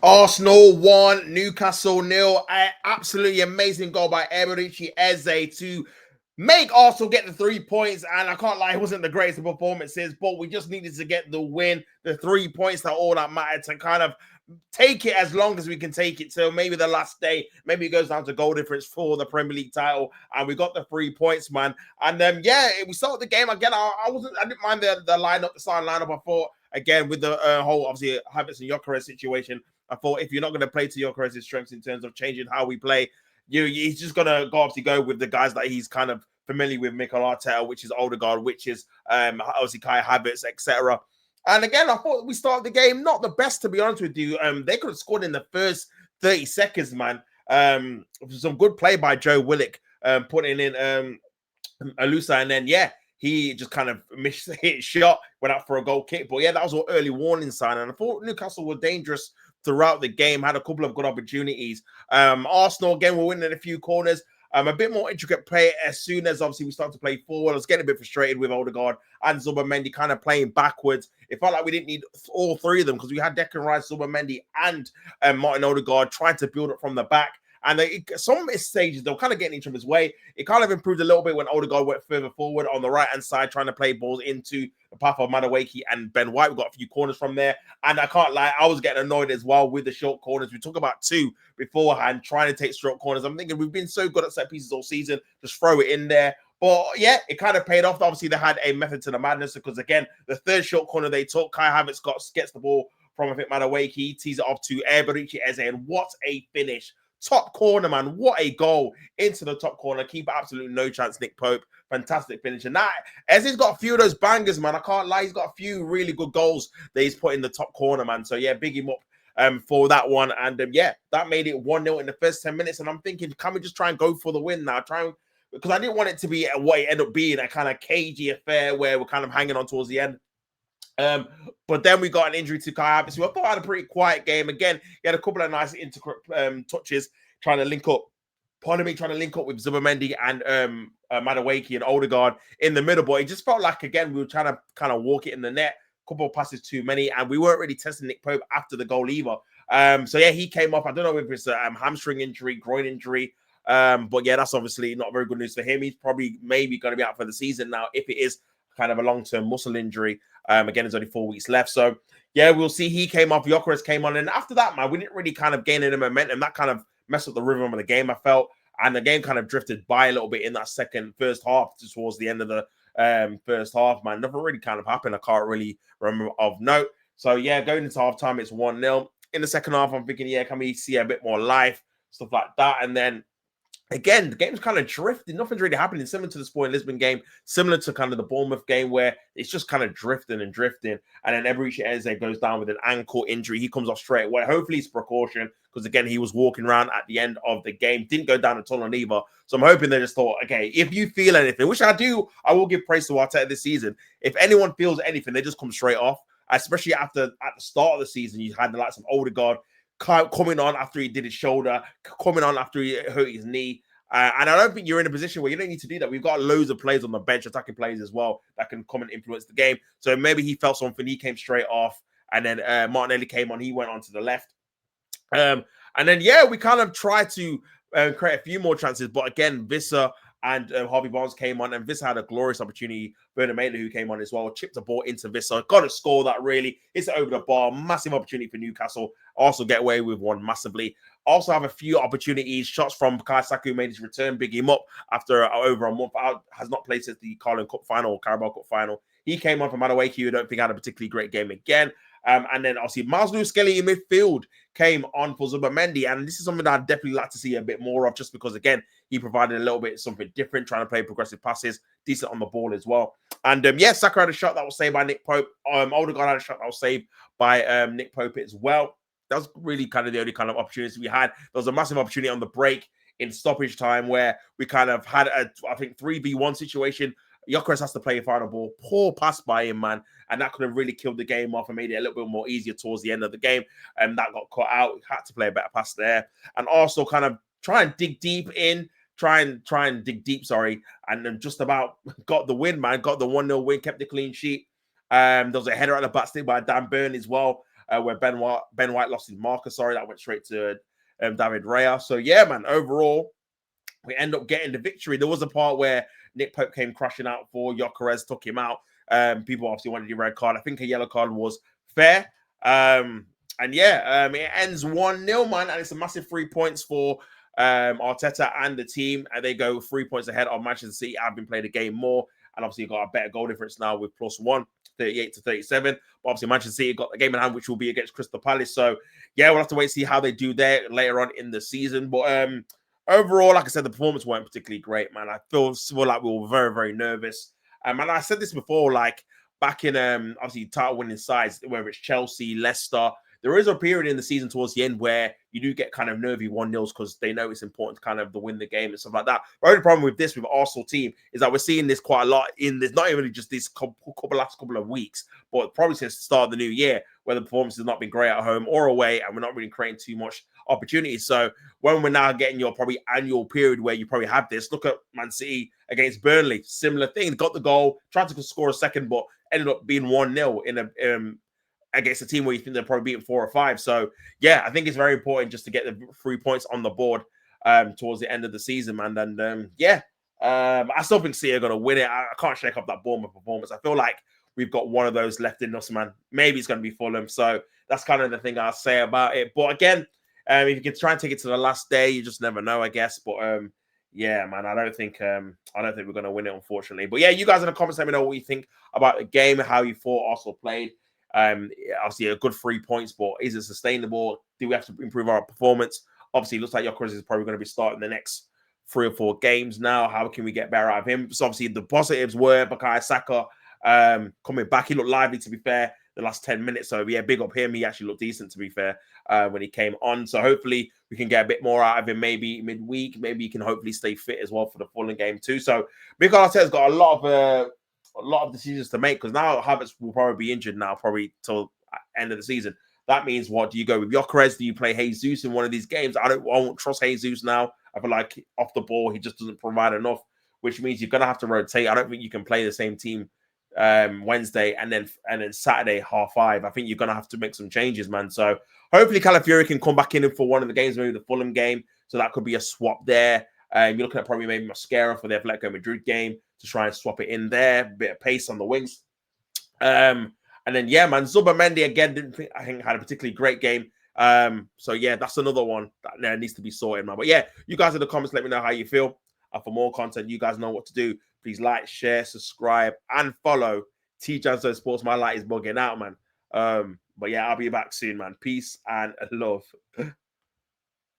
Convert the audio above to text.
Arsenal 1, Newcastle 0. Absolutely amazing goal by OMG EZE to make Arsenal get the 3 points. And I can't lie, it wasn't the greatest of performances, but we just needed to get the win, the 3 points that all that mattered, to kind of take it as long as we can take it till maybe the last day. Maybe it goes down to goal difference for the Premier League title, and we got the 3 points, man. And yeah, we started the game again. I didn't mind the lineup, the starting lineup. I thought again with the whole obviously Havertz and Gyökeres situation. I thought if you're not going to play to Gyökeres' strengths in terms of changing how we play, he's just going to obviously go with the guys that he's kind of familiar with, Mikel Arteta, which is Odegaard, which is obviously Kai Havertz, etc. And again, I thought we started the game not the best, to be honest with you. They could have scored in the first 30 seconds, man. Some good play by Joe Willock, putting in Alusa, and then he just kind of missed his shot, went out for a goal kick. But yeah, that was an early warning sign. And I thought Newcastle were dangerous throughout the game, had a couple of good opportunities. Arsenal, again, were winning a few corners. A bit more intricate play as soon as obviously we started to play forward. I was getting a bit frustrated with Odegaard and Zubimendi kind of playing backwards. It felt like we didn't need all three of them because we had Declan Rice, Zubimendi, and Martin Odegaard trying to build it from the back. And some stages, they were kind of getting each other's way. It kind of improved a little bit when Odegaard went further forward on the right-hand side, trying to play balls into the path of Madueke and Ben White. We got a few corners from there. And I can't lie, I was getting annoyed as well with the short corners. We talked about two beforehand, trying to take short corners. I'm thinking we've been so good at set pieces all season. Just throw it in there. But yeah, it kind of paid off. Obviously, they had a method to the madness because, again, the third short corner they took, Kai Havertz gets the ball from, I think, Madueke, tees it off to OMG EZE, and what a finish. Top corner, man. What a goal into the top corner. Keeper, absolutely no chance. Nick Pope, fantastic finish. And that, Eze's got a few of those bangers, man. I can't lie. He's got a few really good goals that he's put in the top corner, man. So, yeah, big him up for that one. And, yeah, that made it 1-0 in the first 10 minutes. And I'm thinking, can we just try and go for the win now? Because I didn't want it to be what it ended up being, a kind of cagey affair where we're kind of hanging on towards the end. But then we got an injury to Kai Havertz, who I thought had a pretty quiet game. Again, he had a couple of nice touches, trying to link up with Zubimendi and Madueke and Odegaard in the middle. But it just felt like, again, we were trying to kind of walk it in the net. A couple of passes too many, and we weren't really testing Nick Pope after the goal either. So yeah, he came off. I don't know if it's a hamstring injury, groin injury. But yeah, that's obviously not very good news for him. He's probably maybe going to be out for the season now if it is kind of a long-term muscle injury. Again, there's only 4 weeks left. So, yeah, we'll see. He came off. Gyökeres came on. And after that, man, we didn't really kind of gain any momentum. That kind of messed up the rhythm of the game, I felt. And the game kind of drifted by a little bit in that first half towards the end of the first half, man. Nothing really kind of happened. I can't really remember of note. So, yeah, going into halftime, it's 1-0. In the second half, I'm thinking, yeah, can we see a bit more life, stuff like that. And then again, the game's kind of drifting. Nothing's really happening. Similar to the Sporting Lisbon game, similar to kind of the Bournemouth game where it's just kind of drifting and drifting. And then Eberechi Eze goes down with an ankle injury. He comes off straight away. Hopefully it's precaution because, again, he was walking around at the end of the game. Didn't go down at all on either. So I'm hoping they just thought, okay, if you feel anything, which I do, I will give praise to Arteta this season. If anyone feels anything, they just come straight off. Especially at the start of the season, you had the likes of Odegaard coming on after he did his shoulder, coming on after he hurt his knee. And I don't think you're in a position where you don't need to do that. We've got loads of players on the bench, attacking players as well, that can come and influence the game. So maybe he felt something. He came straight off. And then Martinelli came on. He went on to the left. And then, yeah, we kind of tried to create a few more chances. But again, Visser and Harvey Barnes came on, and Visser had a glorious opportunity. Bernard Maitland, who came on as well, chipped a ball into Visser. Got to score that, really. It's over the bar. Massive opportunity for Newcastle. Also get away with one massively. Also have a few opportunities. Shots from Kai Saka, who made his return. Big him up after over a month out. Has not played since the Carling Cup final or Carabao Cup final. He came on for Madueke, who I don't think had a particularly great game again. And then obviously Miles Lewis-Skelly in midfield came on for Zubimendi, and this is something that I'd definitely like to see a bit more of, just because, again, he provided a little bit something different, trying to play progressive passes, decent on the ball as well. And yeah, Saka had a shot that was saved by Nick Pope. Odegaard had a shot that was saved by Nick Pope as well. That was really kind of the only kind of opportunity we had. There was a massive opportunity on the break in stoppage time where we kind of had I think 3v1 situation. Gyökeres has to play a final ball. Poor pass by him, man. And that could have really killed the game off and made it a little bit more easier towards the end of the game. And that got cut out. We had to play a better pass there. And also kind of try and dig deep in. Try and dig deep, sorry. And then just about got the win, man. Got the 1-0 win, kept the clean sheet. There was a header at the back stick by Dan Burn as well. where Ben White lost his marker. Sorry, that went straight to David Raya. So yeah, man, overall, we end up getting the victory. There was a part where Nick Pope came crashing out for Gyökeres, took him out. People obviously wanted a red card. I think a yellow card was fair. And yeah, it ends 1-0, man. And it's a massive 3 points for Arteta and the team. And they go 3 points ahead of Manchester City. I've been playing the game more. And obviously, you've got a better goal difference now with +1, 38-37. But obviously, Manchester City got a game in hand, which will be against Crystal Palace. So yeah, we'll have to wait and see how they do there later on in the season. But overall, like I said, the performance weren't particularly great, man. I feel like we were very, very nervous. And I said this before, like back in obviously title winning sides, whether it's Chelsea, Leicester, there is a period in the season towards the end where you do get kind of nervy 1-0s because they know it's important to kind of win the game and stuff like that. The only problem with this, with Arsenal team, is that we're seeing this quite a lot in this, not even just this last couple of weeks, but probably since the start of the new year, where the performance has not been great at home or away, and we're not really creating too much opportunities. So when we're now getting your probably annual period where you probably have this, look at Man City against Burnley, similar thing. Got the goal, tried to score a second, but ended up being 1-0 in a against a team where you think they're probably beating 4 or 5. So yeah, I think it's very important just to get the 3 points on the board towards the end of the season, man. And I still think City are going to win it. I can't shake up that Bournemouth performance. I feel like we've got one of those left in us, man. Maybe it's going to be Fulham. So that's kind of the thing I'll say about it. But again, if you can try and take it to the last day, you just never know, I guess. But yeah, man, I don't think we're going to win it, unfortunately. But yeah, you guys in the comments, let me know what you think about the game, how you thought Arsenal played. Obviously a good 3 points, but is it sustainable? Do we have to improve our performance? Obviously, it looks like Gyökeres is probably going to be starting the next 3 or 4 games now. How can we get better out of him? So obviously the positives were Bukayo Saka coming back. He looked lively, to be fair, the last 10 minutes. So yeah, big up him. He actually looked decent, to be fair, when he came on. So hopefully we can get a bit more out of him maybe midweek. Maybe he can hopefully stay fit as well for the Fulham game too. So Mikel Arteta's got a lot of decisions to make, because now Havertz will probably be injured now, probably till end of the season. That means what? Do you go with Gyökeres? Do you play Jesus in one of these games? I won't trust Jesus now. I feel like off the ball, he just doesn't provide enough, which means you're going to have to rotate. I don't think you can play the same team Wednesday and then Saturday 5:30. I think you're going to have to make some changes, man. So hopefully Calafiori can come back in for one of the games, maybe the Fulham game. So that could be a swap there. You're looking at probably maybe Mascara for the Atletico Madrid game to try and swap it in there. A bit of pace on the wings. And then, yeah, man, Zubimendi again, I think had a particularly great game. So, yeah, that's another one that needs to be sorted, man. But, yeah, you guys in the comments, let me know how you feel. For more content, you guys know what to do. Please like, share, subscribe, and follow T-Janzo Sports. My light is bugging out, man. But, yeah, I'll be back soon, man. Peace and love.